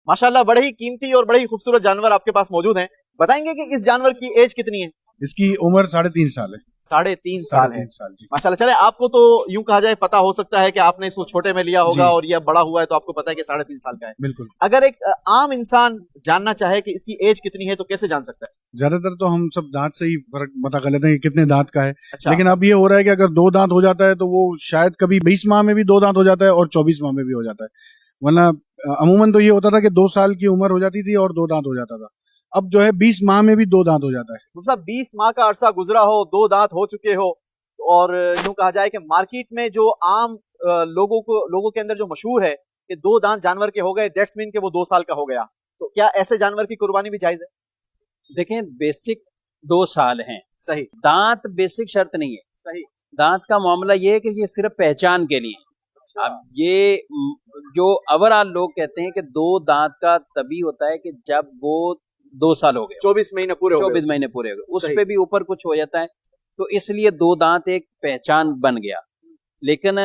माशाल्लाह बड़े ही कीमती और बड़े ही खूबसूरत जानवर आपके पास मौजूद हैं। बताएंगे कि इस जानवर की एज कितनी है? इसकी उम्र 3.5 साल है। 3.5 साल है। 3.5 साल जी। माशाल्लाह। चले, आपको तो यूं कहा जाए पता हो सकता है कि आपने इसको छोटे में लिया होगा और ये बड़ा हुआ है तो आपको पता है कि 3.5 साल का है। बिल्कुल। अगर एक आम इंसान जानना चाहे कि इसकी एज कितनी है तो कैसे जान सकता है? ज्यादातर तो हम सब दांत से ही फर्क पता कर लेते हैं कि कितने दांत का है। अच्छा। लेकिन अब ये हो रहा है कि अगर 2 दांत हो जाता है तो वो शायद कभी 20 माह में भी 2 दांत हो जाता है और 24 माह में भी हो जाता है, वरना अमूमन तो ये होता था कि 2 साल की उम्र हो जाती थी और 2 दांत हो जाता था। अब जो है 20 माह में भी 2 दांत हो जाता है। मतलब 20 माह का अरसा गुजरा हो, 2 दांत हो चुके हो, और यूं कहा जाए कि मार्केट में जो आम लोगों के अंदर जो मशहूर है कि 2 दांत जानवर के हो गए, दैट्स मीन कि वो 2 साल का हो गया, तो क्या ऐसे जानवर की कुर्बानी भी जायज है? देखें, बेसिक 2 साल हैं। सही। दांत बेसिक शर्त नहीं है। सही। दांत का मामला ये है कि ये सिर्फ पहचान के लिए। अब ये जो ओवरऑल लोग कहते हैं कि 2 दांत का तभी होता है कि जब वो 2 साल हो गए, 24 महीने पूरे हो गए। 24 महीने पूरे हो गए, उस पे भी ऊपर कुछ हो जाता है, तो इसलिए 2 दांत एक पहचान बन गया। लेकिन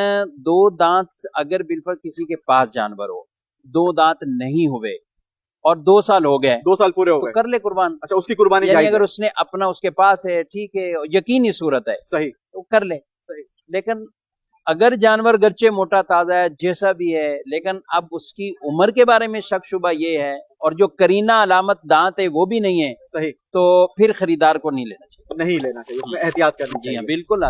2 दांत अगर बिल्कुल किसी के पास जानवर हो, 2 दांत नहीं हुए और 2 साल हो गए, 2 साल पूरे हो तो गए, कर ले कुर्बान। अच्छा, उसकी कुर्बानी यानी जायज अगर है। उसने अपना उसके पास है, ठीक है, यकीनी सूरत है, सही। तो कर ले। सही। लेकिन अगर जानवर गर्चे मोटा ताजा है, जैसा भी है, लेकिन अब उसकी उम्र के बारे में शक शुबा ये है और जो करीना अलामत दांत है वो भी नहीं है, सही, तो फिर खरीदार को नहीं लेना चाहिए। नहीं लेना चाहिए, उसमें एहतियात करनी चाहिए। जी हाँ, बिल्कुल।